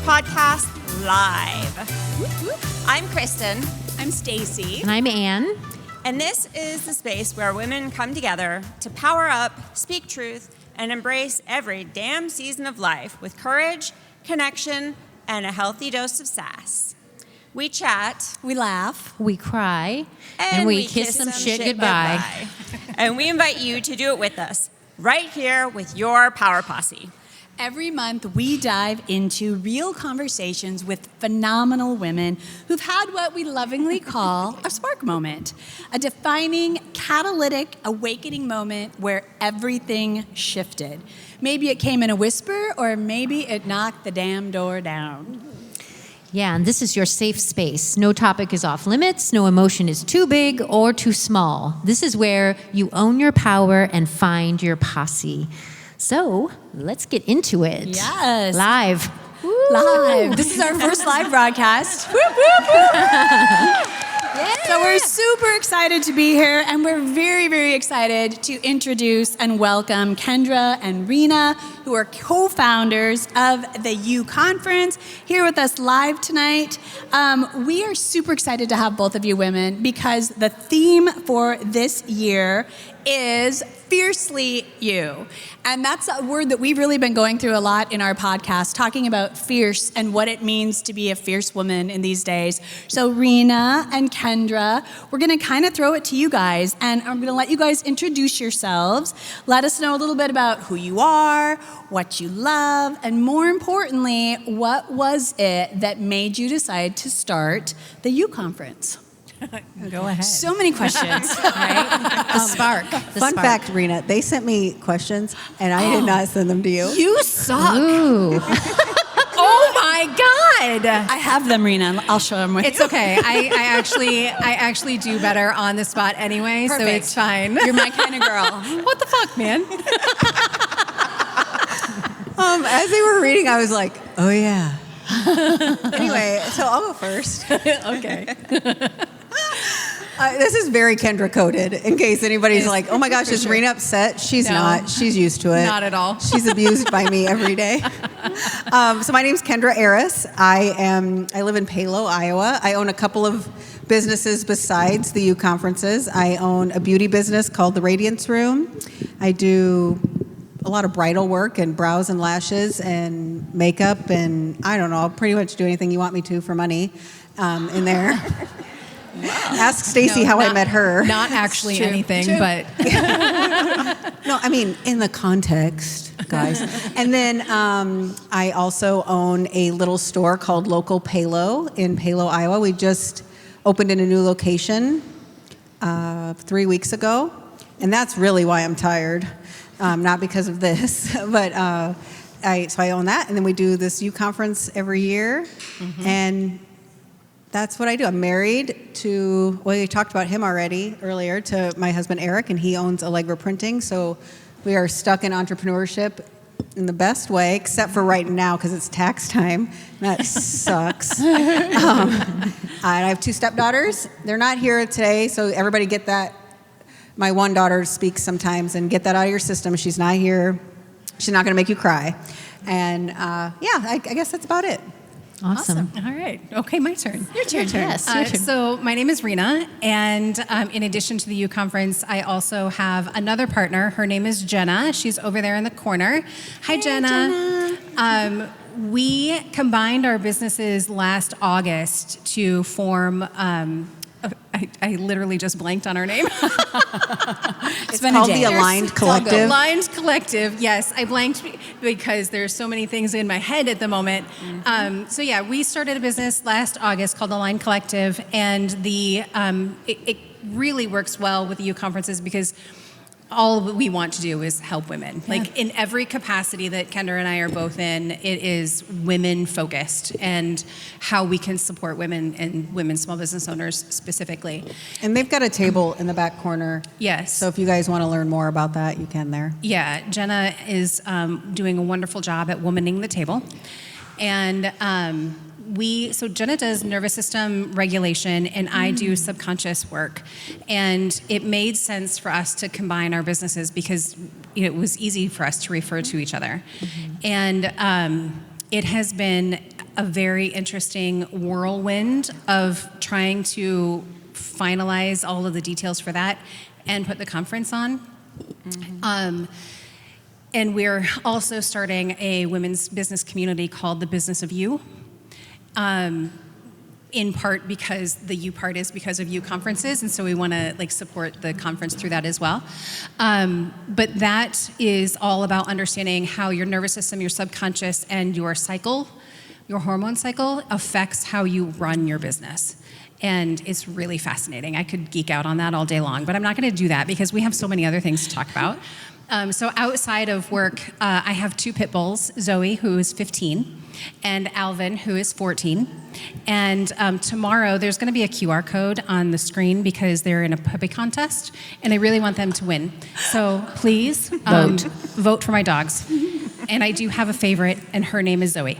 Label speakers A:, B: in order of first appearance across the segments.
A: Podcast live. I'm Kristen.
B: I'm Stacy.
C: And I'm Ann.
A: And this is the space where women come together to power up, speak truth, and embrace every damn season of life with courage, connection, and a healthy dose of sass. We chat,
B: We laugh.
C: We cry. And we kiss some shit goodbye.
A: And we invite you to do it with us, right here with your Power Posse.
B: Every month, we dive into real conversations with phenomenal women who've had what we lovingly call a spark moment, a defining, catalytic, awakening moment where everything shifted. Maybe it came in a whisper, or maybe it knocked the damn door down.
C: Yeah, and this is your safe space. No topic is off limits. No emotion is too big or too small. This is where you own your power and find your posse. So let's get into it.
B: Yes.
C: Live.
B: Live. This is our first live broadcast. Whoop, whoop, whoop. Yeah. So we're super excited to be here, and we're very, very excited to introduce and welcome Kendra and Rina, who are co-founders of the U Conference, here with us live tonight. We are super excited to have both of you women because the theme for this year is fiercely you. And that's a word that we've really been going through a lot in our podcast, talking about fierce and what it means to be a fierce woman in these days. So Rina and Kendra, we're gonna kind of throw it to you guys, and I'm gonna let you guys introduce yourselves. Let us know a little bit about who you are, what you love, and more importantly, what was it that made you decide to start the U Conference?
D: Go ahead.
B: So many questions, right?
C: The spark.
D: Fun fact, Rina, they sent me questions, and I did not send them to you.
B: You suck.
C: Ooh.
D: Oh my God!
B: I have them, Rina. I'll show them with
D: It's
B: you.
D: okay. I actually do better on the spot anyway, so
B: Perfect.
D: it's fine.
B: You're my kind of girl.
D: What the fuck, man? As they were reading, I was like, oh yeah. Anyway, so I'll go first.
B: Okay.
D: This is very Kendra coded, in case anybody's like, oh my gosh, is Rina upset? She's
C: No.
D: not. She's used to it.
C: Not at all.
D: She's abused by me every day. So my name's Kendra Aris. I live in Palo, Iowa. I own a couple of businesses besides the U Conferences. I own a beauty business called The Radiance Room. I do a lot of bridal work and brows and lashes and makeup, and I don't know, I'll pretty much do anything you want me to for money in there. Ask Stacy how I met her.
E: Not actually anything, but
D: No, I mean, in the context, guys. And then I also own a little store called Local Palo in Palo, Iowa. We just opened in a new location 3 weeks ago. And that's really why I'm tired. Not because of this, but so I own that. And then we do this U Conference every year. Mm-hmm. And that's what I do. I'm married to, well, we talked about him already earlier, to my husband Eric, and he owns Allegra Printing. So we are stuck in entrepreneurship in the best way, except for right now because it's tax time. That sucks. And I have two stepdaughters. They're not here today, so everybody get that. My one daughter speaks sometimes, and get that out of your system. She's not here. She's not going to make you cry. And I guess that's about it.
C: Awesome.
E: all right. Okay, my turn.
B: Your turn.
C: Yes, your turn.
E: So my name is Rina, and in addition to the U Conference, I also have another partner. Her name is Jenna. She's over there in the corner. Hi, Jenna. We combined our businesses last August to form. I literally just blanked on her name.
D: It's called the Aligned Collective.
E: Aligned Collective, yes. I blanked because there's so many things in my head at the moment. Mm-hmm. We started a business last August called Aligned Collective, and it really works well with the U Conferences because all we want to do is help women. Yeah. Like in every capacity that Kendra and I are both in, it is women focused and how we can support women and women small business owners specifically.
D: And they've got a table in the back corner.
E: Yes.
D: So if you guys want to learn more about that, you can there.
E: Yeah, Jenna is doing a wonderful job at womaning the table. And so Jenna does nervous system regulation, and I do subconscious work. And it made sense for us to combine our businesses because it was easy for us to refer to each other. Mm-hmm. And it has been a very interesting whirlwind of trying to finalize all of the details for that and put the conference on. And we're also starting a women's business community called the Business of You. In part because the U part is because of you conferences, and so we want to like support the conference through that as well. But that is all about understanding how your nervous system, your subconscious, and your cycle, your hormone cycle, affects how you run your business. And it's really fascinating. I could geek out on that all day long, but I'm not going to do that because we have so many other things to talk about. So outside of work, I have 2 pit bulls, Zoe, who is 15, and Alvin, who is 14. And tomorrow, there's going to be a QR code on the screen because they're in a puppy contest, and I really want them to win. So please vote for my dogs. And I do have a favorite, and her name is Zoe.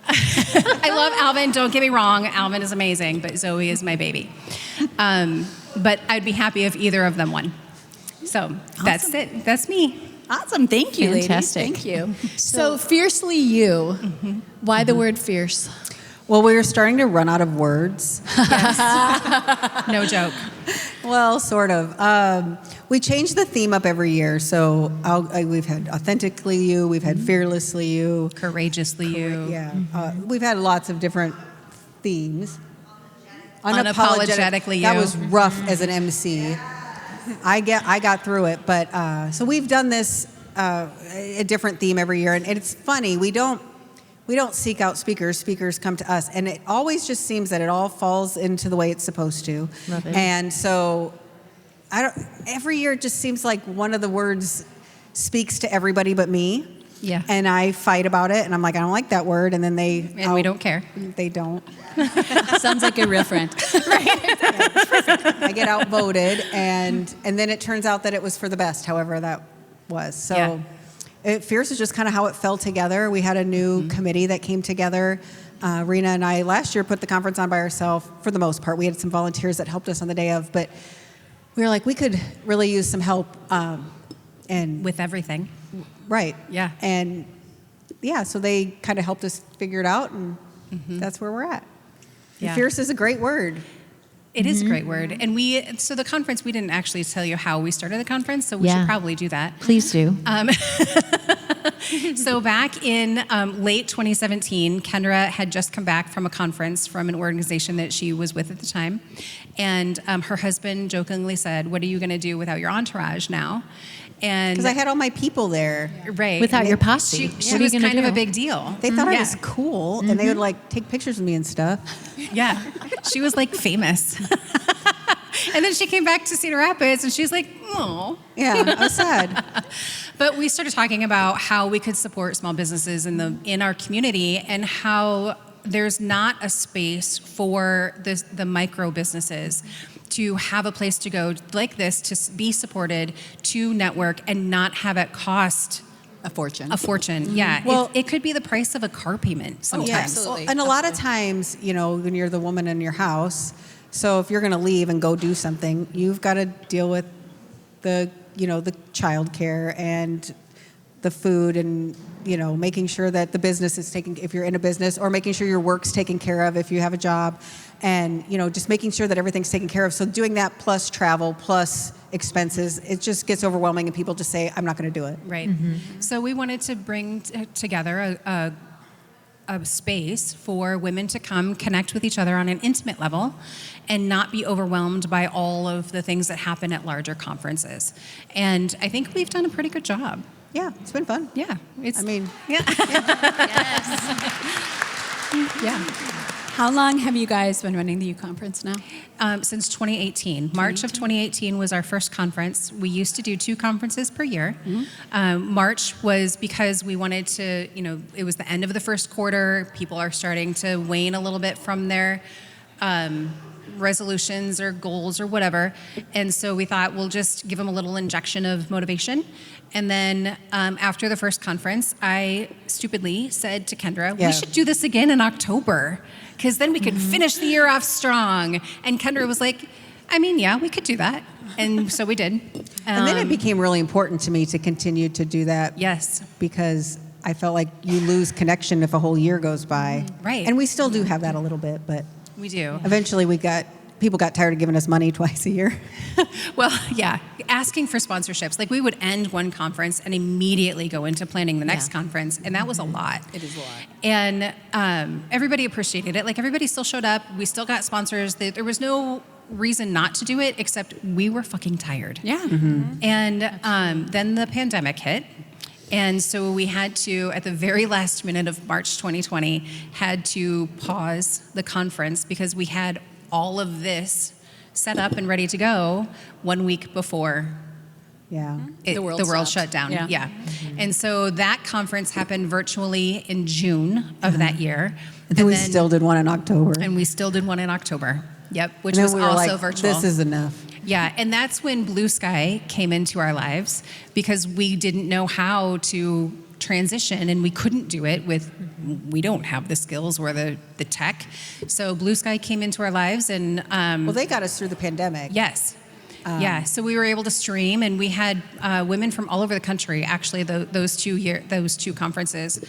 E: I love Alvin, don't get me wrong. Alvin is amazing, but Zoe is my baby. But I'd be happy if either of them won. So that's it. That's me.
B: Awesome. Thank you,
C: Fantastic.
B: ladies. Thank you. So fiercely you. Why the word fierce?
D: Well, we were starting to run out of words.
E: No joke.
D: Well, sort of. We change the theme up every year. So we've had authentically you, we've had fearlessly you,
E: Courageously you.
D: Yeah, we've had lots of different themes.
E: Unapologetically you.
D: That was rough as an MC. I got through it, but so we've done this a different theme every year, and it's funny. We don't seek out speakers. Speakers come to us, and it always just seems that it all falls into the way it's supposed to.
C: Love it.
D: And so every year it just seems like one of the words speaks to everybody but me.
E: Yeah.
D: And I fight about it, and I'm like, I don't like that word, and then
E: we don't care.
D: They don't.
B: Sounds like a real friend.
D: I get outvoted, and then it turns out that it was for the best, however that was. So Fierce is just kind of how it fell together. We had a new committee that came together. Rina and I last year put the conference on by ourselves for the most part. We had some volunteers that helped us on the day of, but we were like, we could really use some help. And
E: With everything.
D: right.
E: Yeah.
D: And yeah, so they kind of helped us figure it out, and that's where we're at.
E: Yeah.
D: Fierce is a great word.
E: It is a great word. And so the conference, we didn't actually tell you how we started the conference, so we should probably do that.
C: Please do.
E: So back in late 2017, Kendra had just come back from a conference from an organization that she was with at the time. And her husband jokingly said, "What are you going to do without your entourage now?" And
D: Because I had all my people there.
E: right.
C: Without your posse.
E: She
C: What are you
E: was
C: gonna
E: kind of
C: do?
E: a big deal.
D: They thought I
E: Yeah.
D: was cool, and they would like take pictures of me and stuff.
E: Yeah. She was like famous. And then she came back to Cedar Rapids and she's like, oh.
D: Yeah, I was sad.
E: But we started talking about how we could support small businesses in our community, and how there's not a space for the micro businesses to have a place to go like this, to be supported, to network, and not have it cost
B: A fortune.
E: a fortune. Yeah.
D: Well-
E: it could be the price of a car payment sometimes.
D: Yeah,
B: absolutely.
D: and a lot of times, when you're the woman in your house, so if you're going to leave and go do something, you've got to deal with the child care and the food, and making sure that the business is taken, if you're in a business, or making sure your work's taken care of if you have a job, and just making sure that everything's taken care of. So doing that plus travel plus expenses, it just gets overwhelming, and people just say, I'm not going to do it.
E: Right. So we wanted to bring together a space for women to come connect with each other on an intimate level and not be overwhelmed by all of the things that happen at larger conferences. And I think we've done a pretty good job.
D: Yeah, it's been fun.
E: Yeah.
D: Yeah.
E: Yeah.
B: How long have you guys been running the U Conference now?
E: Since 2018. March of 2018 was our first conference. We used to do 2 conferences per year. March was because we wanted to, it was the end of the first quarter. People are starting to wane a little bit from their resolutions or goals or whatever. And so we thought we'll just give them a little injection of motivation. And then after the first conference, I stupidly said to Kendra,
D: Yeah.
E: we should do this again in October, because then we could finish the year off strong. And Kendra was like, yeah, we could do that. And so we did.
D: And then it became really important to me to continue to do that.
E: Yes.
D: Because I felt like you lose connection if a whole year goes by.
E: Right.
D: And we still do have that a little bit, but
E: We do.
D: eventually people got tired of giving us money twice a year.
E: Well, yeah, asking for sponsorships. Like we would end one conference and immediately go into planning the next conference, and that was a lot.
B: It is a lot.
E: And everybody appreciated it. Like everybody still showed up. We still got sponsors. There was no reason not to do it, except we were fucking tired.
B: Yeah.
E: And then the pandemic hit. And so we had to, at the very last minute of March 2020, had to pause the conference because we had all of this set up and ready to go 1 week before
D: Yeah.
E: the world shut down.
B: Yeah.
E: And so that conference happened virtually in June of that year.
D: And then we still did one in October.
E: And we still did one in October. Yep, which
D: And then
E: was
D: we were
E: also
D: like,
E: virtual.
D: this is enough.
E: Yeah, and that's when Blue Sky came into our lives because we didn't know how to transition and we couldn't do it we don't have the skills or the tech. So Blue Sky came into our lives and
D: Well, they got us through the pandemic.
E: yes. Yeah, so we were able to stream, and we had women from all over the country. Actually, those two conferences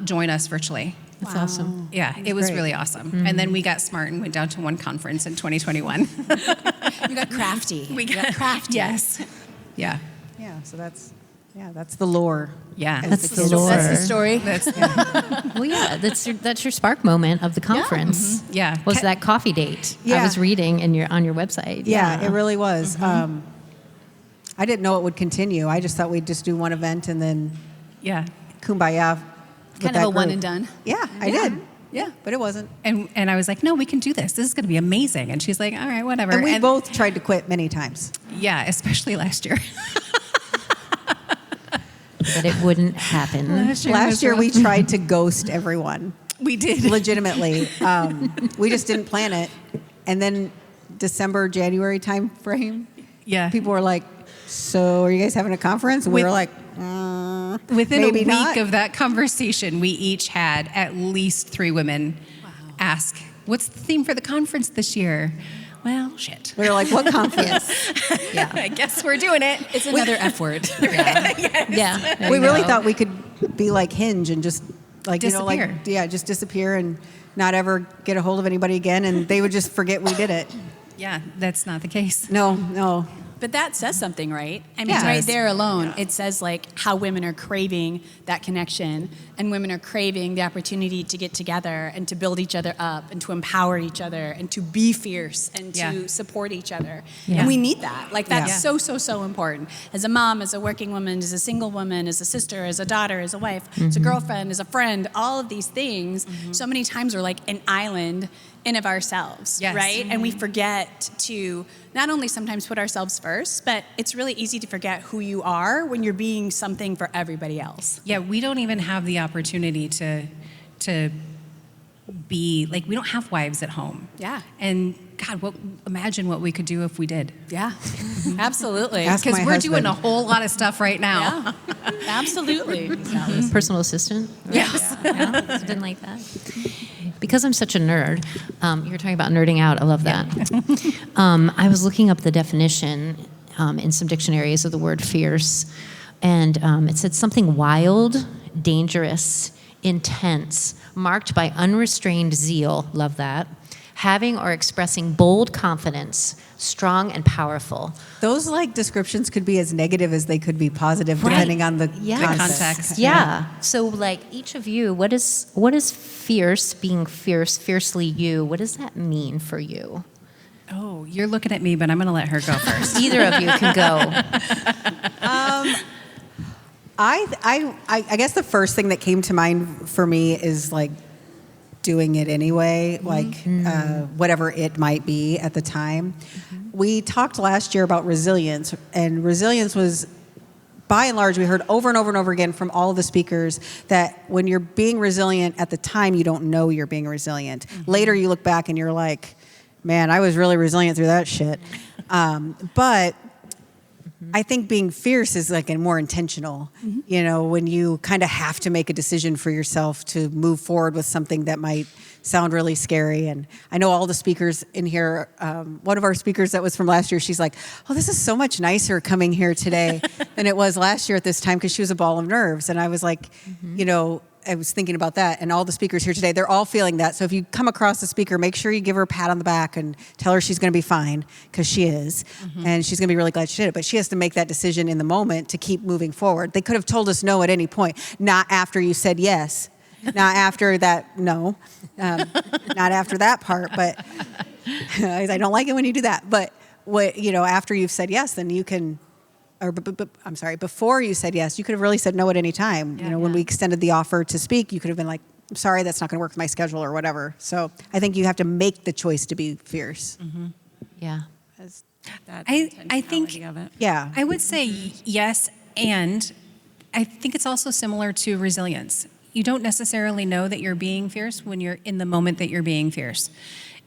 E: join us virtually.
C: That's awesome.
E: Yeah, it was
D: great.
E: really awesome. And then we got smart and went down to one conference in 2021.
B: You got crafty.
E: We
B: You got crafty.
E: Yes. Yeah.
D: Yeah, so that's the lore.
E: Yeah.
D: as
C: That's
D: the
C: the
D: kids
C: lore.
D: say.
B: That's the story.
E: That's
C: Well, yeah, that's your spark moment of the conference.
E: Yeah.
C: Was that coffee date? I
D: Yeah.
C: was reading on your website.
D: Yeah, it really was. I didn't know it would continue. I just thought we'd just do one event and then
E: yeah.
D: kumbaya. with
B: Kind of
D: that
B: a one
D: group.
B: and done.
D: Yeah, I did.
B: Yeah.
D: But it wasn't.
E: And I was like, no, we can do this. This is going to be amazing. And she's like, all right, whatever.
D: And we both tried to quit many times.
E: Yeah, especially last year.
C: But it wouldn't happen.
D: Last year we tried to ghost everyone.
E: We did.
D: Legitimately. We just didn't plan it. And then December, January time frame,
E: Yeah.
D: people were like, so are you guys having a conference? And we were like,
E: Within
D: maybe
E: a week
D: not.
E: of that conversation, we each had at least 3 women ask, what's the theme for the conference this year? Well, shit.
D: We were like, what conference?
C: Yeah.
E: I guess we're doing it.
B: It's another F word.
C: Yeah. there
D: We
C: you
D: really
C: go.
D: thought we could be like Hinge and just like,
E: Disappear.
D: just disappear and not ever get a hold of anybody again. And they would just forget we did it.
E: Yeah, that's not the case.
D: No.
B: But that says something, right? I mean,
E: Yeah. It
B: right
E: does.
B: there alone, it says like how women are craving that connection, and women are craving the opportunity to get together and to build each other up and to empower each other and to be fierce and
E: Yeah.
B: to support each other.
C: Yeah.
B: And we need that. Like that's
E: Yeah.
B: so important. As a mom, as a working woman, as a single woman, as a sister, as a daughter, as a wife, as a girlfriend, as a friend, all of these things, so many times we're like an island in of ourselves,
E: Yes.
B: right? And we forget to not only sometimes put ourselves first, but it's really easy to forget who you are when you're being something for everybody else.
E: Yeah, we don't even have the opportunity to be like, we don't have wives at home.
B: Yeah.
E: And God, imagine what we could do if we did.
B: Yeah, absolutely.
D: Ask
E: Because
D: my
E: we're doing
D: husband.
E: a whole lot of stuff right now.
B: Yeah, absolutely.
C: Personal assistant?
E: Yes.
C: Yeah, something like that. Because I'm such a nerd, you were talking about nerding out. I love that. I was looking up the definition in some dictionaries of the word fierce, and it said something wild, dangerous, intense, marked by unrestrained zeal. Love that. Having or expressing bold confidence, strong and powerful.
D: Those like descriptions could be as negative as they could be positive, depending on the
C: Yes.
E: context.
C: Yeah. So, like each of you, what is fierce? Being fierce, fiercely you. What does that mean for you?
E: Oh, you're looking at me, but I'm going to let her go first.
C: Either of you can go.
D: I guess the first thing that came to mind for me is like doing it anyway, like whatever it might be at the time. We talked last year about resilience, and resilience was, by and large, we heard over and over and over again from all of the speakers that when you're being resilient at the time, you don't know you're being resilient. Later, you look back and you're like, man, I was really resilient through that shit. But I think being fierce is like more intentional, you know, when you kind of have to make a decision for yourself to move forward with something that might sound really scary. And I know all the speakers in here, one of our speakers that was from last year, she's like, oh, this is so much nicer coming here today than it was last year at this time because she was a ball of nerves. And I was like, you know, I was thinking about that, and all the speakers here today, they're all feeling that. So if you come across a speaker, make sure you give her a pat on the back and tell her she's going to be fine, because she is, and she's going to be really glad she did it. But she has to make that decision in the moment to keep moving forward. They could have told us no at any point, not after you said yes, not after that no, not after that part. But I don't like it when you do that. But what, you know, after you've said yes, then you can. Or, I'm sorry, before you said yes, you could have really said no at any time.
E: Yeah,
D: you know, when we extended the offer to speak, you could have been like, I'm sorry, that's not going to work with my schedule or whatever. So I think you have to make the choice to be fierce.
C: Yeah.
E: I think,
A: of it.
D: Yeah.
E: I would say yes, and I think it's also similar to resilience. You don't necessarily know that you're being fierce when you're in the moment that you're being fierce.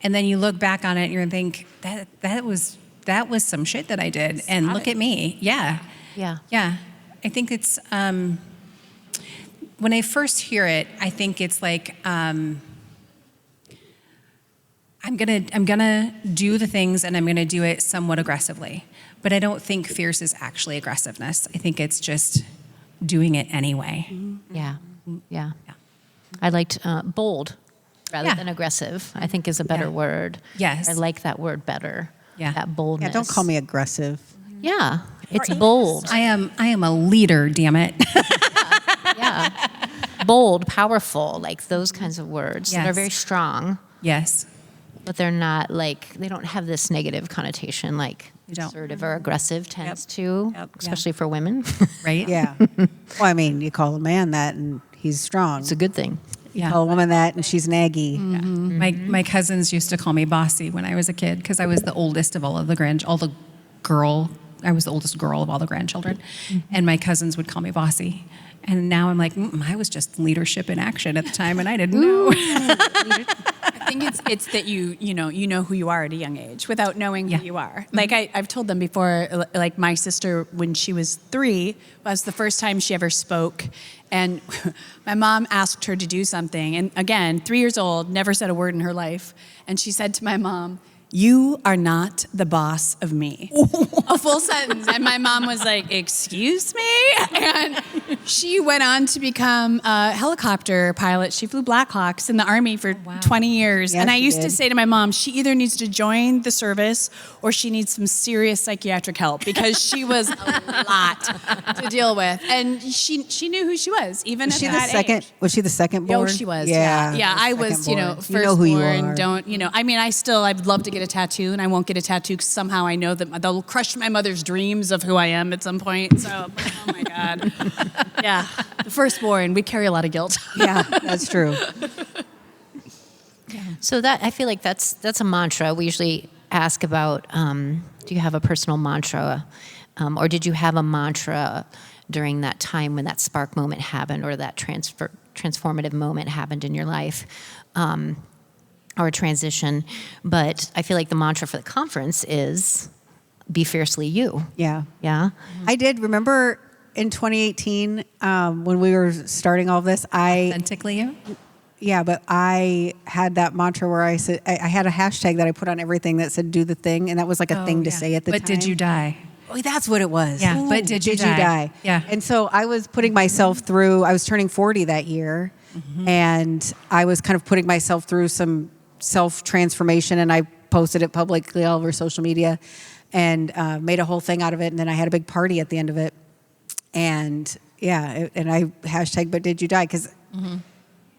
E: And then you look back on it and you think, that was some shit that I did, and look at me. Yeah.
C: Yeah.
E: Yeah. I think it's, when I first hear it, I think it's like, I'm gonna do the things, and I'm gonna do it somewhat aggressively. But I don't think fierce is actually aggressiveness. I think it's just doing it anyway.
C: Yeah. Yeah. I liked bold rather
E: Yeah.
C: than aggressive, I think is a better word.
E: Yes.
C: I like that word better.
E: Yeah.
C: That boldness.
D: Yeah, don't call me aggressive.
C: Yeah. It's bold.
E: I am a leader, damn it.
C: Yeah. Bold, powerful, like those kinds of words that are
E: Yes.
C: very strong,
E: Yes.
C: but they're not like, they don't have this negative connotation like
E: They don't.
C: assertive or aggressive tends to,
A: Yep.
C: especially for women.
E: Right?
D: Yeah. Well, I mean, you call a man that and he's strong.
C: It's a good thing.
E: Yeah.
D: Call a woman that and she's naggy.
E: My cousins used to call me bossy when I was a kid because I was the oldest of all of the I was the oldest girl of all the grandchildren, and my cousins would call me bossy. And now I'm like, I was just leadership in action at the time, and I didn't know.
B: I think it's that you know who you are at a young age without knowing
E: Yeah.
B: who you are. Like I've told them before, like my sister, when she was 3, was the first time she ever spoke. And my mom asked her to do something. And again, 3 years old, never said a word in her life. And she said to my mom, "You are not the boss of me." A full sentence. And my mom was like, "Excuse me?" And she went on to become a helicopter pilot. She flew Black Hawks in the Army for 20 years.
D: Yeah,
B: and I
D: she
B: used to
D: did.
B: say to my mom, she either needs to join the service or she needs some serious psychiatric help, because she was a lot to deal with. And she knew who she was, even
D: Was
B: at
D: she the
B: that
D: second?
B: age.
D: Was she the second born?
B: Oh, she was.
D: Yeah.
B: Yeah, I was,
D: second-born.
B: first
D: You know who you
B: born,
D: are.
B: don't, I mean, I'd love to get a tattoo, and I won't get a tattoo because somehow I know that they'll crush my mother's dreams of who I am at some point. So, oh my God. Yeah, the firstborn, we carry a lot of guilt.
D: Yeah, that's true.
C: So that, I feel like that's a mantra. We usually ask about, do you have a personal mantra? Or did you have a mantra during that time when that spark moment happened, or that transformative moment happened in your life? Or a transition. But I feel like the mantra for the conference is be fiercely you.
D: Yeah.
C: Yeah.
D: I did remember in 2018 when we were starting all of this,
E: Authentically you?
D: but I had that mantra where I said, I had a hashtag that I put on everything that said do the thing, and that was like a thing to say at the time.
E: But did you die?
D: Oh, that's what it was.
E: Yeah, but did you die? Yeah.
D: And so I was putting myself through, I was turning 40 that year, and I was kind of putting myself through some self-transformation, and I posted it publicly all over social media and made a whole thing out of it, and then I had a big party at the end of it. And yeah, and I hashtag, but did you die? Because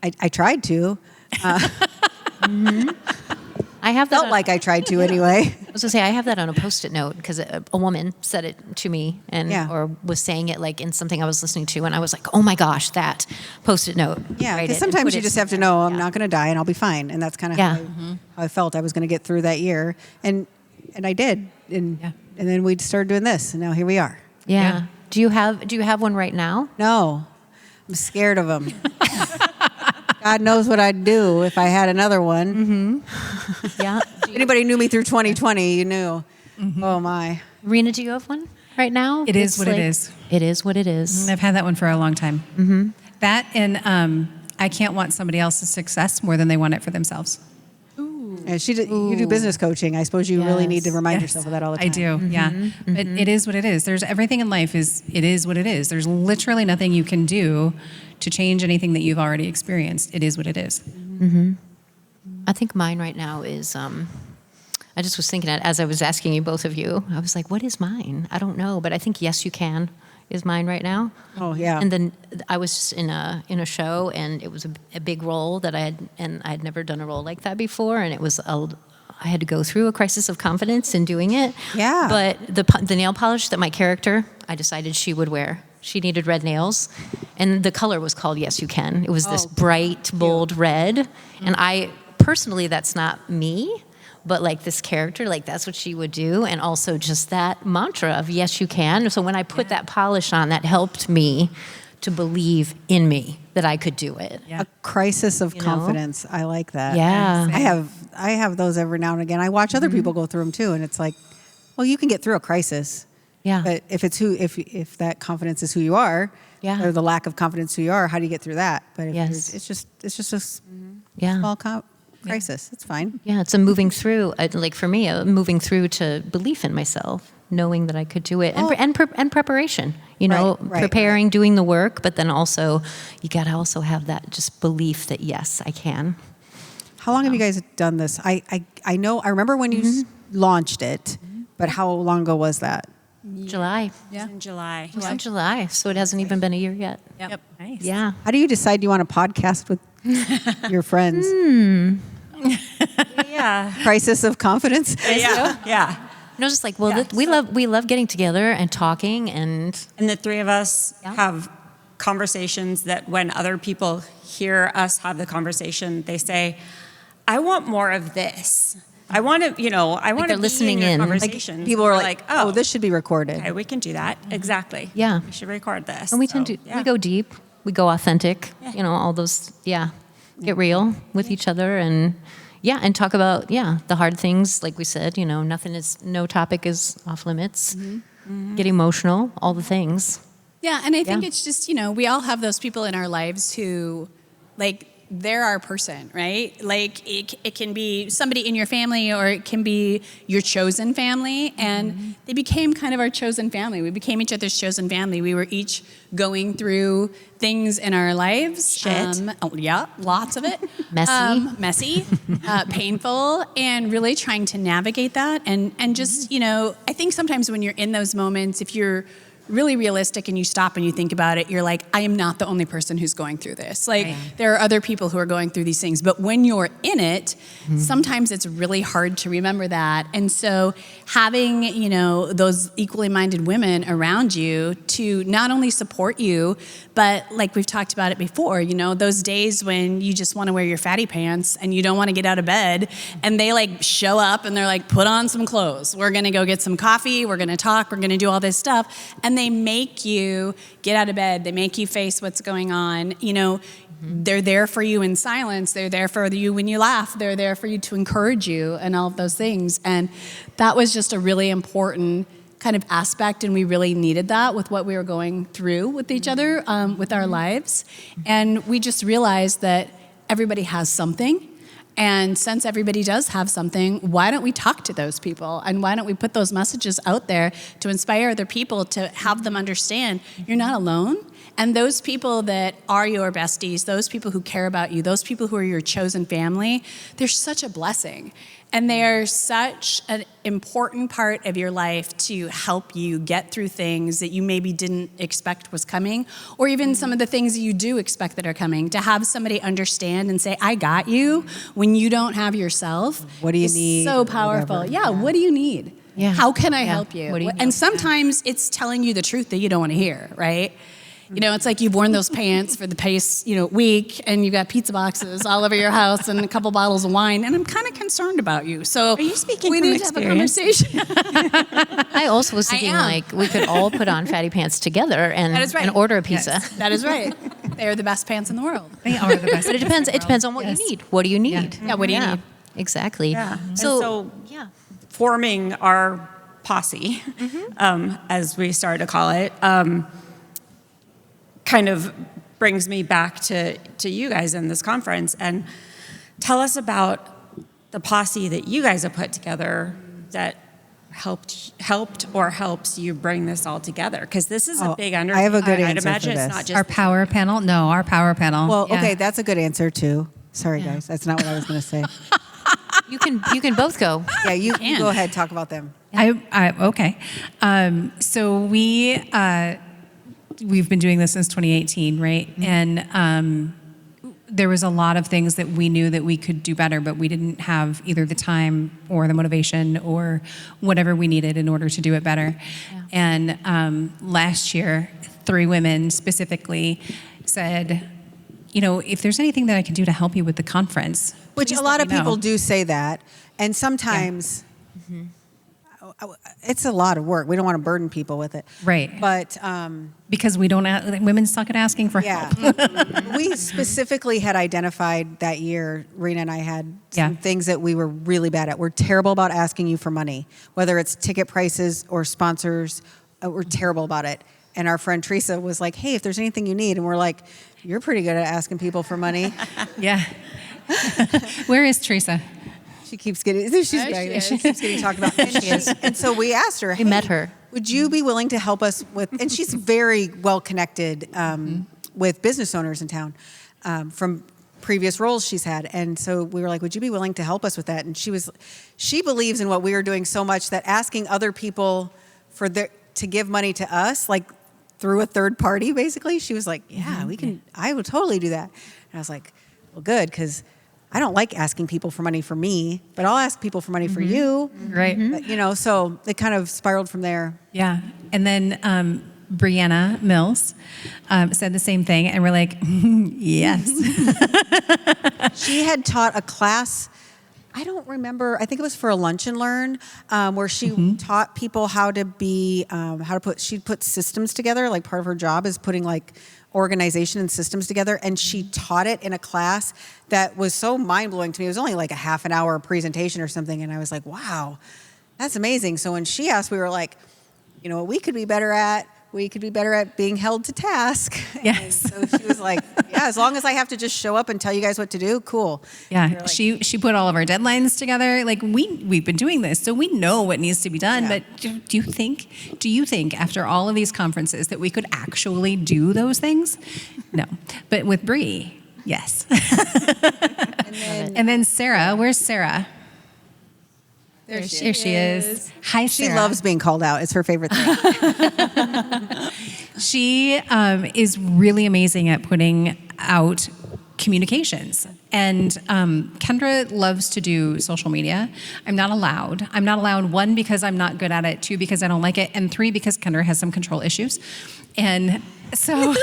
D: I tried to.
C: I have that
D: Felt like I tried to anyway.
C: I was gonna say I have that on a Post-it note because a woman said it to me or was saying it like in something I was listening to, and I was like, oh my gosh, that Post-it note.
D: Yeah,
C: Write
D: because
C: it and
D: sometimes
C: put
D: you
C: it
D: just have to know I'm
C: yeah.
D: not going to die and I'll be fine, and that's kind of
C: Yeah.
D: how I felt I was going to get through that year, and I did, and then we started doing this, and now here we are.
C: Yeah. Do you have one right now?
D: No, I'm scared of them. God knows what I'd do if I had another one.
C: Yeah.
D: If anybody knew me through 2020, you knew. Oh my.
C: Rina, do you have one right now?
E: It is
C: It's
E: what it is.
C: It is what it is.
E: I've had that one for a long time. That and I can't want somebody else's success more than they want it for themselves.
D: And you do business coaching. I suppose you really need to remind
E: Yes.
D: yourself of that all the time.
E: I do, yeah. But it is what it is. There's everything in life it is what it is. There's literally nothing you can do to change anything that you've already experienced. It is what it is.
C: I think mine right now is, I just was thinking that as I was asking you, both of you, I was like, what is mine? I don't know, but I think yes, you can is mine right now.
D: Oh, yeah.
C: And then I was just in a show, and it was a big role that I had never done a role like that before, and it was I had to go through a crisis of confidence in doing it.
D: Yeah.
C: But the nail polish that my character, I decided she would wear. She needed red nails, and the color was called Yes You Can. It was this bright, bold red, and I personally, that's not me. But like this character, like that's what she would do. And also just that mantra of yes, you can. So when I put that polish on, that helped me to believe in me that I could do it.
E: Yeah.
D: A crisis of
C: You know?
D: confidence. I like that.
C: Yeah.
D: I have those every now and again. I watch other people go through them too, and it's like, well, you can get through a crisis.
C: Yeah.
D: But if that confidence is who you are,
C: Yeah.
D: or the lack of confidence who you are, how do you get through that? But if
C: Yes.
D: it's just a
C: Yeah.
D: small crisis. It's fine.
C: Yeah, it's a moving through, like for me, a moving through to belief in myself, knowing that I could do it, and preparation. You know,
D: Right,
C: preparing, doing the work, but then also you got to also have that just belief that yes, I can.
D: How long have you guys done this? I know. I remember when you launched it, but how long ago was that?
C: July.
B: Yeah.
A: In July.
C: It was in July, so it hasn't even been a year yet.
E: Yep. Nice.
C: Yeah.
D: How do you decide you want to podcast with your friends?
A: Yeah.
D: Crisis of confidence.
A: Yeah. Yeah.
C: And I was just like, well,
A: Yeah,
C: we love getting together and talking, and
A: And the three of us have conversations that when other people hear us have the conversation, they say, I want more of this. I want to, I want
C: they're
A: to be
C: listening
A: in
C: in.
A: your
C: Like,
A: conversations.
D: People are
A: We're
D: like, oh, this should be recorded.
A: okay, we can do that. Exactly.
C: Yeah.
A: We should record this.
C: and we
A: So,
C: tend to
A: yeah.
C: we go deep, we go authentic, all those, get real with each other, and and talk about the hard things, like we said, no topic is off limits. Get emotional, all the things.
B: Yeah, and I think
C: Yeah.
B: it's just, we all have those people in our lives who, like, they're our person, right? Like, it can be somebody in your family, or it can be your chosen family, and they became kind of our chosen family. We became each other's chosen family. We were each going through things in our lives.
A: Shit.
B: Lots of it.
C: Messy.
B: Painful, and really trying to navigate that. And just, I think sometimes when you're in those moments, if you're really realistic and you stop and you think about it, you're like, I am not the only person who's going through this. Like, there are other people who are going through these things. But when you're in it, sometimes it's really hard to remember that. And so having, those equally minded women around you to not only support you, but like we've talked about it before, those days when you just want to wear your fatty pants and you don't want to get out of bed, and they like show up and they're like, put on some clothes. We're going to go get some coffee. We're going to talk. We're going to do all this stuff. And they make you get out of bed. They make you face what's going on. They're there for you in silence. They're there for you when you laugh. They're there for you to encourage you and all of those things. And that was just a really important kind of aspect, and we really needed that with what we were going through with each other, with our lives. And we just realized that everybody has something. And since everybody does have something, why don't we talk to those people? And why don't we put those messages out there to inspire other people, to have them understand you're not alone? And those people that are your besties, those people who care about you, those people who are your chosen family, they're such a blessing. And they are such an important part of your life to help you get through things that you maybe didn't expect was coming, or even some of the things that you do expect that are coming. To have somebody understand and say, I got you, when you don't have yourself.
D: What do you
B: is
D: need?
B: So powerful.
D: Whatever.
B: Yeah, what do you need?
C: Yeah.
B: How can I
C: Yeah.
B: help you?
C: What do you
B: And
C: need?
B: sometimes it's telling you the truth that you don't want to hear, right? It's like you've worn those pants for the past, week, and you got pizza boxes all over your house and a couple bottles of wine, and I'm kind of concerned about you. So
A: Are you speaking
B: we
A: from
B: need to have a
A: experience?
B: conversation.
C: I also was thinking,
B: am.
C: like, we could all put on fatty pants together and,
B: That is right.
C: and order a pizza.
B: That is right. They are the best pants in the world.
E: They are the best.
C: But it depends on what you need. What do you need?
B: Yeah, what do you need?
C: Exactly.
A: Yeah.
C: So,
A: And forming our posse, as we started to call it, kind of brings me back to you guys in this conference. And tell us about the posse that you guys have put together that helped or helps you bring this all together, because this is a big undertaking.
D: I have a good
A: I'd
D: answer
A: imagine
D: for
A: it's
D: this.
A: not just
E: Our power panel? No, our power panel.
D: Well,
E: Yeah.
D: okay, that's a good answer too. Sorry, guys, that's not what I was going to say.
C: You can both go.
D: Yeah, you go ahead, talk about them.
E: Okay. So we've been doing this since 2018, right? And there was a lot of things that we knew that we could do better, but we didn't have either the time or the motivation or whatever we needed in order to do it better. Yeah. And last year, 3 women specifically said, if there's anything that I can do to help you with the conference,
D: Which a lot of people do say that, and sometimes it's a lot of work. We don't want to burden people with it,
E: Right.
D: But
E: because women suck at asking for help.
D: we specifically had identified that year. Rena and I had some things that we were really bad at. We're terrible about asking you for money, whether it's ticket prices or sponsors. We're terrible about it. And our friend Teresa was like, "Hey, if there's anything you need," and we're like, "You're pretty good at asking people for money."
E: Yeah. Where is Teresa?
D: She keeps getting. She keeps getting talked about. And so we asked her.
C: We met her.
D: Would you be willing to help us with? And she's very well connected with business owners in town from previous roles she's had. And so we were like, "Would you be willing to help us with that?" And she believes in what we are doing so much that asking other people to give money to us, like through a third party, basically, she was like, "Yeah, we can. I would totally do that." And I was like, "Well, good, because I don't like asking people for money for me, but I'll ask people for money for you."
E: Right.
D: But, so it kind of spiraled from there.
E: Yeah. And then Brianna Mills said the same thing. And we're like, yes.
D: She had taught a class, I don't remember, I think it was for a lunch and learn, where she taught people how to she'd put systems together. Like part of her job is putting like organization and systems together. And she taught it in a class that was so mind blowing to me. It was only like a half an hour presentation or something. And I was like, wow, that's amazing. So when she asked, we were like, what we could be better at? We could be better at being held to task.
E: Yes.
D: And so she was like, yeah, as long as I have to just show up and tell you guys what to do, cool.
E: Yeah.
D: Like,
E: she put all of our deadlines together. Like we've been doing this, so we know what needs to be done.
D: Yeah.
E: But do you think after all of these conferences that we could actually do those things? No. But with Bree, yes. And then Sarah, where's Sarah? There she is. Hi, Sarah.
D: She loves being called out. It's her favorite thing.
E: She is really amazing at putting out communications. And Kendra loves to do social media. I'm not allowed. 1, because I'm not good at it. 2, because I don't like it. And 3, because Kendra has some control issues. And so,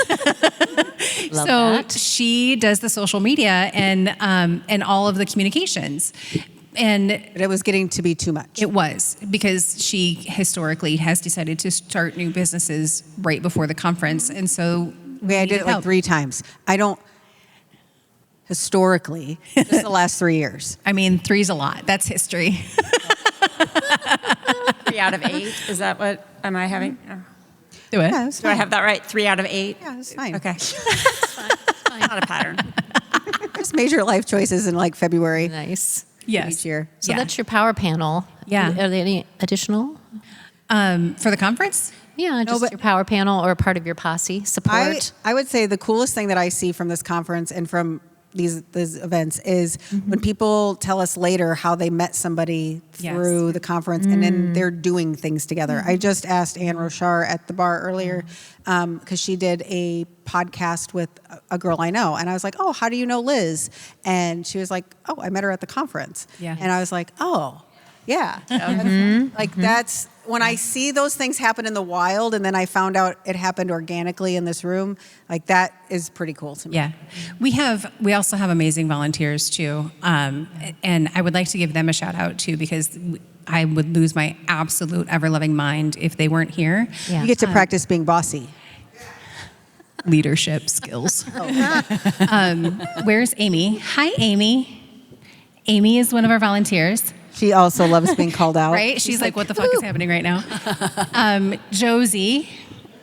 E: she does the social media and all of the communications. But
D: it was getting to be too much.
E: It was, because she historically has decided to start new businesses right before the conference. And so
D: I did it like 3 times. I don't, historically, just the last 3 years.
E: I mean, 3's a lot. That's history.
A: 3 out of 8. Is that what am I having?
E: Do it.
D: Yeah,
A: Do I have that right? 3 out of 8?
D: Yeah, it's fine.
A: Okay. It's fine. Not a pattern.
D: Just major life choices in like February
C: Nice.
E: Yes.
D: each year.
C: So that's your power panel.
E: Yeah.
C: Are there any additional?
E: For the conference?
C: Yeah, just your power panel or part of your posse support.
D: I would say the coolest thing that I see from this conference and from these events is when people tell us later how they met somebody through the conference and then they're doing things together. I just asked Ann Rochar at the bar earlier because she did a podcast with a girl I know. And I was like, "Oh, how do you know Liz?" And she was like, "Oh, I met her at the conference."
E: Yeah.
D: And I was like, "Oh, yeah." That's when I see those things happen in the wild, and then I found out it happened organically in this room. Like that is pretty cool to me.
E: Yeah. We also have amazing volunteers too. And I would like to give them a shout out too, because I would lose my absolute ever-loving mind if they weren't here.
C: Yeah.
D: You get to practice being bossy.
E: Leadership skills. Where's Amy? Hi, Amy. Amy is one of our volunteers.
D: She also loves being called out.
E: Right? She's like, what the fuck is happening right now? Josie,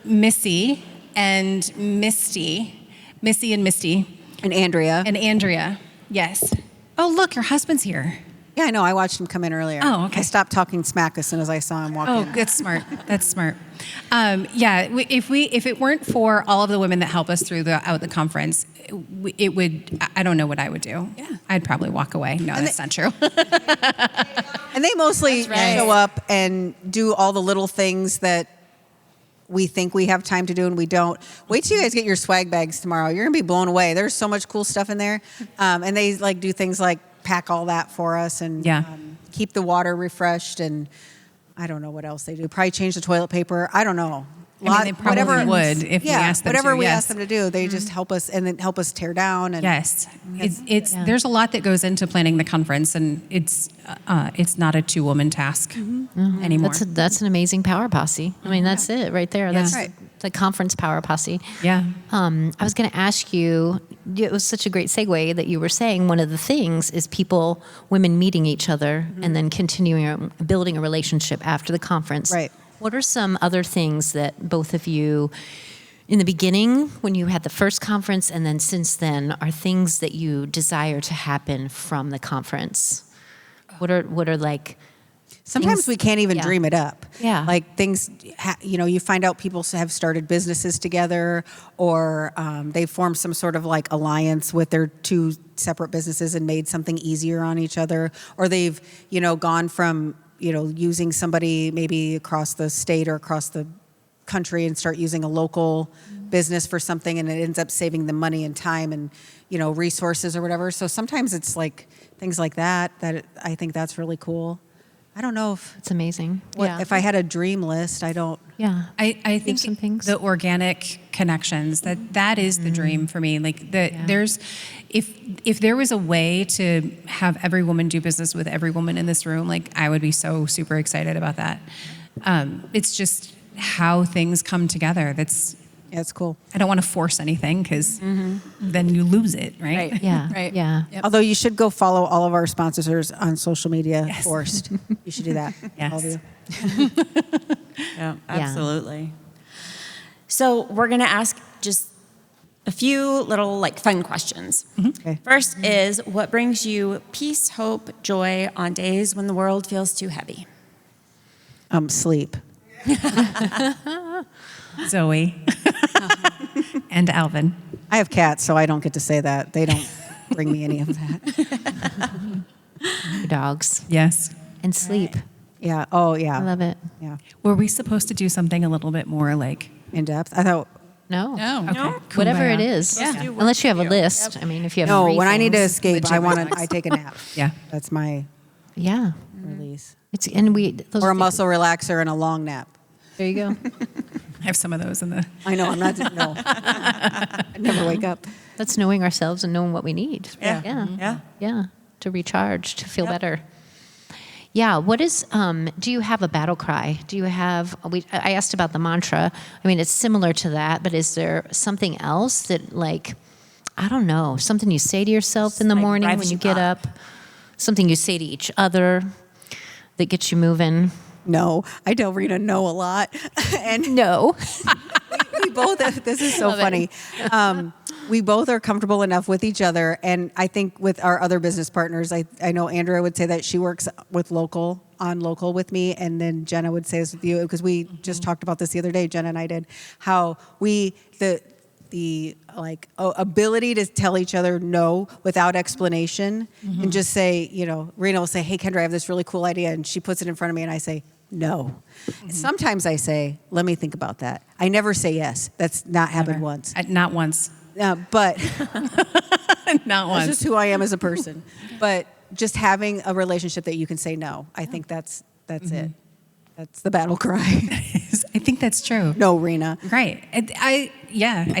E: Missy, and Misty Missy and Misty.
D: And Andrea.
E: And Andrea. Yes. Oh, look, your husband's here.
D: Yeah, I know. I watched him come in earlier.
E: Oh, okay.
D: I stopped talking smack as soon as I saw him walk
E: Oh,
D: in.
E: that's smart. That's smart. If it weren't for all of the women that help us throughout the conference, it would. I don't know what I would do. Yeah. I'd probably walk away. No, that's not true.
D: And they mostly show up and do all the little things that we think we have time to do and we don't. Wait till you guys get your swag bags tomorrow. You're gonna be blown away. There's so much cool stuff in there, and they like do things like pack all that for us and keep the water refreshed, and I don't know what else they do. Probably change the toilet paper. I don't know.
E: They probably would if we asked them to.
D: Whatever we ask them to do, they just help us and then help us tear down. And
E: yes, there's a lot that goes into planning the conference, and it's not a 2-woman task anymore.
C: That's an amazing Power Posse. I mean, that's it right there. That's
D: Right.
C: the conference Power Posse.
E: Yeah.
C: I was going to ask you, it was such a great segue that you were saying one of the things is women meeting each other and then continuing building a relationship after the conference.
D: Right.
C: What are some other things that both of you, in the beginning, when you had the first conference, and then since then, are things that you desire to happen from the conference? What are like...
D: Sometimes
C: things,
D: we can't even dream it up.
C: Yeah.
D: Like things, you find out people have started businesses together, or they formed some sort of like alliance with their 2 separate businesses and made something easier on each other. Or they've, gone from, using somebody maybe across the state or across the country and start using a local business for something, and it ends up saving them money and time and, resources or whatever. So sometimes it's like things like that I think that's really cool. I don't know if
C: It's amazing.
D: if I had a dream list, I don't.
C: Yeah.
E: I think
C: some things.
E: the organic connections that is the dream for me. Like there's if there was a way to have every woman do business with every woman in this room, like I would be so super excited about that. It's just how things come together.
D: Yeah, it's cool.
E: I don't want to force anything because then you lose it, right?
C: Yeah.
B: Right.
C: Yeah.
B: Yep.
D: Although you should go follow all of our sponsors on social media first. You should do that.
E: Yes.
D: All of you.
A: Yeah, absolutely. So we're going to ask just a few little fun questions.
D: Okay.
A: First is, what brings you peace, hope, joy on days when the world feels too heavy?
D: Sleep.
E: Zoe and Alvin.
D: I have cats, so I don't get to say that. They don't bring me any of that.
C: Your dogs.
E: Yes.
C: And sleep.
D: Yeah. Oh, yeah.
C: I love it.
D: Yeah.
E: Were we supposed to do something a little bit more like?
D: In depth. I thought.
C: No.
B: No.
E: Okay.
C: Whatever
E: Kumbaya.
C: it is.
A: Yeah. do work
C: Unless you have
A: for
C: a
A: you.
C: list. I mean, if you have
D: No,
C: three
D: when I need to
C: things.
D: escape, I take a nap.
E: Yeah.
D: That's my
C: Yeah.
D: release.
C: Those
D: Or
C: are
D: a muscle relaxer and a long nap.
C: There you go.
E: I have some of those in the.
D: I know. I'm not. No. I never wake up.
C: That's knowing ourselves and knowing what we need.
A: Yeah.
C: Yeah.
A: Yeah.
C: Yeah. To recharge, to feel
A: Yep.
C: better. Yeah. What is, do you have a battle cry? Do you have, I asked about the mantra. I mean, it's similar to that, but is there something else that I don't know, something you say to yourself in the morning when
A: revs
C: you
A: you
C: get up? Something you say to each other that gets you moving?
D: No, I tell Rina no a lot, and
C: No.
D: we both. This is so
C: Love it.
D: funny. We both are comfortable enough with each other, and I think with our other business partners, I know Andrea would say that she works with local with me, and then Jenna would say this with you because we just talked about this the other day. Jenna and I did how the ability to tell each other no without explanation and just say, Rena will say, "Hey, Kendra, I have this really cool idea," and she puts it in front of me, and I say no. And sometimes I say, "Let me think about that." I never say yes. That's not happened once.
E: Not once.
D: But
E: Not
D: that's
E: once.
D: just who I am as a person. But just having a relationship that you can say no, I think that's it. That's the battle cry.
E: I think that's true.
D: No, Rena.
E: Right. I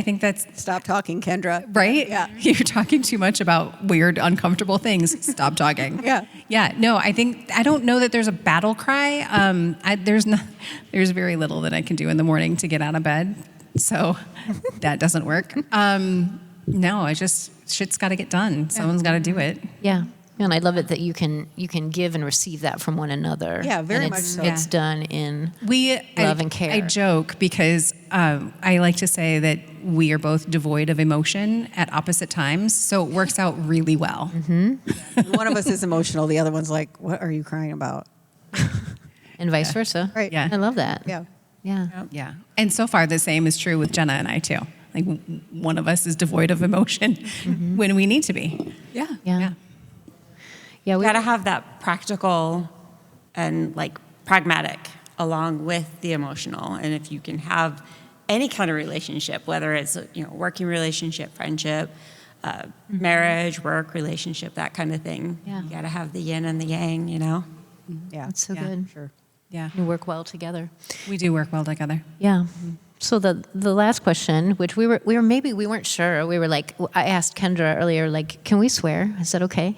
E: think that's
D: Stop talking, Kendra.
E: right.
D: Yeah.
E: You're talking too much about weird, uncomfortable things. Stop talking.
D: Yeah.
E: Yeah. No, I don't know that there's a battle cry. There's very little that I can do in the morning to get out of bed. So that doesn't work. No, shit's got to get done. Someone's got to do it.
C: Yeah. And I love it that you can give and receive that from one another.
D: Yeah, very
C: and
D: much so.
C: It's done in
E: Love
C: and care.
E: I joke because I like to say that we are both devoid of emotion at opposite times, so it works out really well.
D: One of us is emotional. The other one's like, what are you crying about?
C: And vice versa.
D: Right.
E: Yeah.
C: I love that.
D: Yeah.
C: Yeah.
E: Yeah. And so far, the same is true with Jenna and I, too. Like, one of us is devoid of emotion when we need to be.
B: Yeah.
C: Yeah. Yeah.
A: We got to have that practical and like pragmatic along with the emotional. And if you can have any kind of relationship, whether it's working relationship, friendship, marriage, work relationship, that kind of thing,
C: Yeah.
A: you got to have the yin and the yang.
D: Yeah.
C: That's so
E: Yeah.
C: good.
D: Sure.
E: Yeah.
C: You work well together.
E: We do work well together.
C: Yeah. So the last question, which we weren't sure. We were like, I asked Kendra earlier, like, can we swear? Is that okay?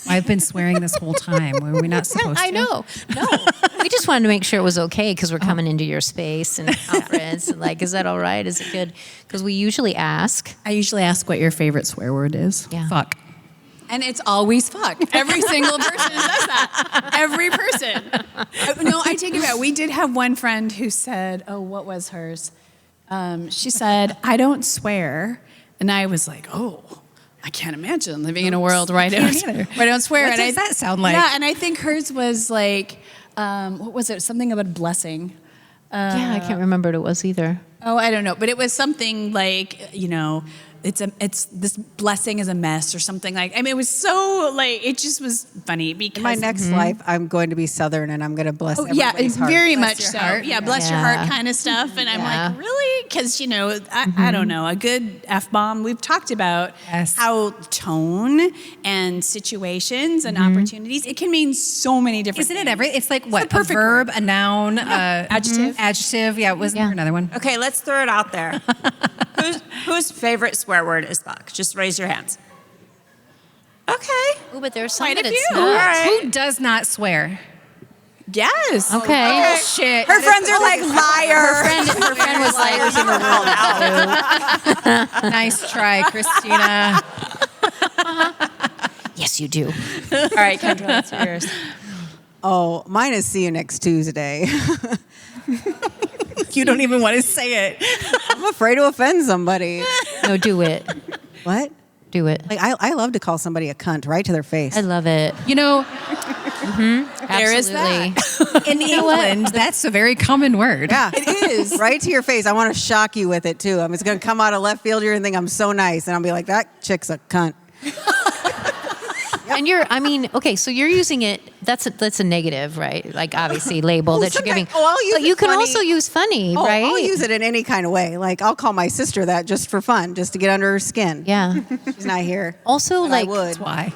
E: I've been swearing this whole time. Were we not supposed to?
C: I know. No. We just wanted to make sure it was okay because we're coming into your space and conference. And like, is that all right? Is it good? Because we usually ask.
B: I usually ask what your favorite swear word is.
C: Yeah.
E: Fuck.
B: And it's always fuck. Every single person says that. Every person. No, I take it back. We did have one friend who said, what was hers? She said, I don't swear. And I was like, I can't imagine living in a world where I don't swear.
E: What does that sound like?
B: Yeah, and I think hers was like, what was it? Something about blessing.
C: Yeah, I can't remember what it was either.
B: Oh, I don't know. But it was something like, it's this blessing is a mess or something like. I mean, it was so like it just was funny because
D: In my next life, I'm going to be Southern and I'm going to bless everybody's heart.
B: very
E: Bless
B: much
E: your
B: so.
E: heart.
B: Yeah, bless your
C: Yeah.
B: heart kind of stuff. And I'm
C: Yeah.
B: like, really? Because I don't know, a good F-bomb. We've talked about
E: Yes.
B: how tone and situations and opportunities it can mean so many different.
E: Isn't it
B: things.
E: It's like what?
B: the perfect
E: a verb, a noun,
B: Adjective.
E: Adjective. Yeah. Wasn't there another one?
A: Okay, let's throw it out there. Whose favorite swear word is fuck? Just raise your hands. Okay.
C: Oh, but there's some
B: Quite a
C: that it's
B: few.
C: not.
A: All right.
E: Who does not swear?
B: Yes.
C: Okay.
E: Shit.
B: Her friends are like liar.
C: Her friend was like,
E: Nice try, Christina.
C: yes, you do.
A: All right, Kendra, let's hear yours.
D: Oh, mine is see you next Tuesday.
E: You don't even want to say it.
D: I'm afraid to offend somebody.
C: No, do it.
D: What?
C: Do it.
D: Like I love to call somebody a cunt right to their face.
C: I love it.
E: You know,
B: There is that.
E: in England, that's a very common word.
D: Yeah, it is. Right to your face. I want to shock you with it too. It's going to come out of left field. You're going to think I'm so nice. And I'll be like, that chick's a cunt.
C: And okay, so you're using it, that's a negative, right? Like obviously label that you're giving.
D: I'll use
C: but
D: it
C: you can
D: funny.
C: also use funny,
D: Oh,
C: right?
D: I'll use it in any kind of way. Like I'll call my sister that just for fun, just to get under her skin.
C: Yeah.
D: She's not here.
C: Also,
D: But
C: like,
D: I would.
E: That's why.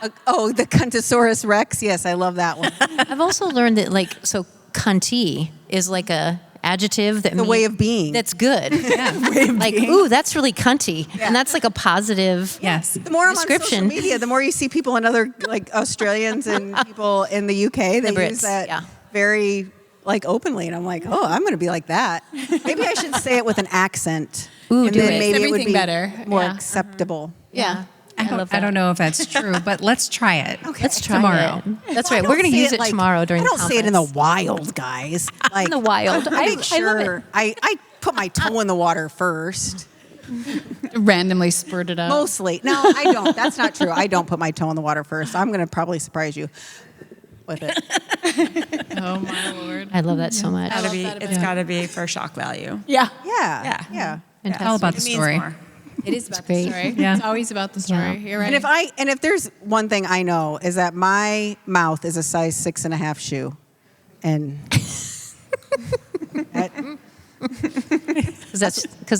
D: The Cuntosaurus Rex. Yes, I love that one.
C: I've also learned that so cunty is like a adjective that
D: The way of being.
C: That's good. Yeah. Like, ooh, that's really cunty. And that's like a positive
E: Yes.
D: The more I'm on
C: description.
D: social media, the more you see people in other like Australians and people in the UK. They
C: The Brits,
D: use that
C: yeah.
D: very like openly, and I'm like, I'm going to be like that. Maybe I should say it with an accent.
C: Ooh,
D: and
C: do
D: then
C: it.
D: maybe it would
B: Everything
D: be
B: better.
D: more
B: Yeah.
D: acceptable.
C: Yeah.
E: I don't know if that's true, but let's try it.
D: Okay.
C: Let's try
E: tomorrow.
C: it. That's
D: I
C: right.
D: don't
C: We're going to
D: say
C: use it
D: like-
C: tomorrow during
D: I don't
C: the
D: say it in the
C: conference.
D: wild, guys. Like
C: In the wild.
D: I make
C: I love
D: sure
C: it.
D: I put my toe in the water first.
B: Randomly spurted out.
D: Mostly. No, I don't. That's not true. I don't put my toe in the water first. I'm going to probably surprise you with it.
B: Oh my Lord.
C: I love that so much.
A: It's got to be for shock value.
B: Yeah.
D: Yeah.
A: Yeah.
C: Fantastic.
E: All about the
A: It means
E: story.
A: more.
B: It is about
C: great.
B: the story.
E: Yeah.
B: It's always about the story.
C: Yeah.
B: You're right.
D: And if there's one thing I know is that my mouth is a size 6.5 shoe, and
C: Because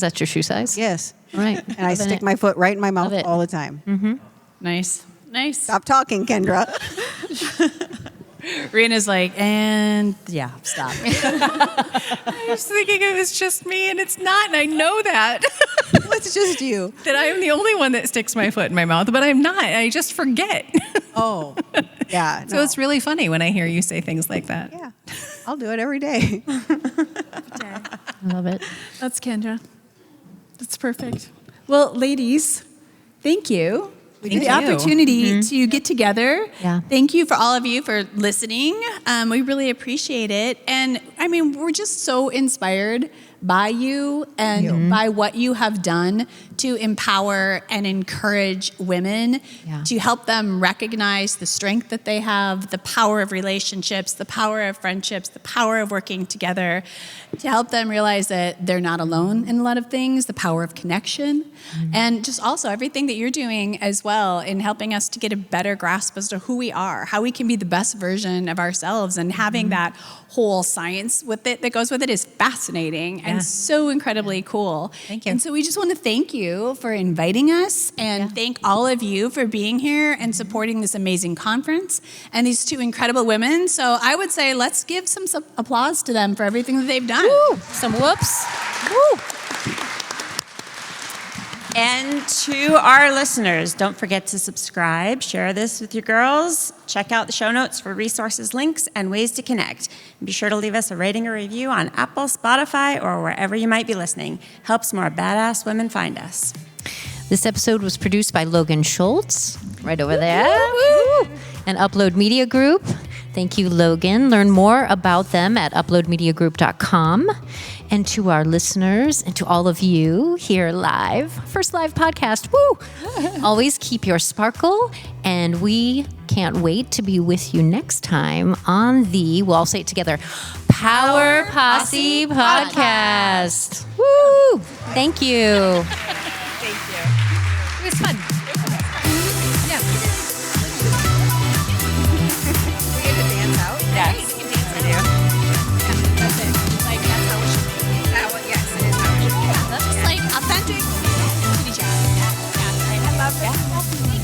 C: that's your shoe size?
D: yes,
C: All right.
D: and I stick my foot right in my mouth
C: Love it.
D: all the time.
B: Nice.
D: Stop talking, Kendra.
B: Rina's like, and yeah, stop.
E: I was thinking it was just me, and it's not, and I know that.
D: It's just you.
E: That I'm the only one that sticks my foot in my mouth, but I'm not. I just forget.
D: Oh, yeah.
E: So
D: no.
E: it's really funny when I hear you say things like that.
D: Yeah, I'll do it every day.
C: I love it.
B: That's Kendra. That's perfect. Well, ladies, thank you the opportunity to get together.
C: Yeah.
B: Thank you for all of you for listening. We really appreciate it. And I mean, we're just so inspired by you and by what you have done to empower and encourage women, to help them recognize the strength that they have, the power of relationships, the power of friendships, the power of working together, to help them realize that they're not alone in a lot of things, the power of connection, and just also everything that you're doing as well in helping us to get a better grasp as to who we are, how we can be the best version of ourselves, and having that whole science with it that goes with it is fascinating and so incredibly cool.
C: Thank you.
B: And so we just want to thank you for inviting us and thank all of you for being here and supporting this amazing conference and these two incredible women. So I would say let's give some applause to them for everything that they've done.
C: Woo! Some whoops. Woo!
A: And to our listeners, don't forget to subscribe, share this with your girls, check out the show notes for resources, links, and ways to connect. And be sure to leave us a rating or review on Apple, Spotify, or wherever you might be listening. Helps more badass women find us.
C: This episode was produced by Logan Schultz, right over there, and Upload Media Group. Thank you, Logan. Learn more about them at uploadmediagroup.com. And to our listeners and to all of you here live, first live podcast, woo! Always keep your sparkle, and we can't wait to be with you next time on the, we'll all say it together, Power Posse Podcast. Woo! Thank you.
A: Thank you.
E: It was fun. Yeah.
A: We get to dance out? Yes. We can dance I do.
B: That's it. Like, that's how it should be.
A: Yes, it is how it should be.
B: That's just like authentic. I love it.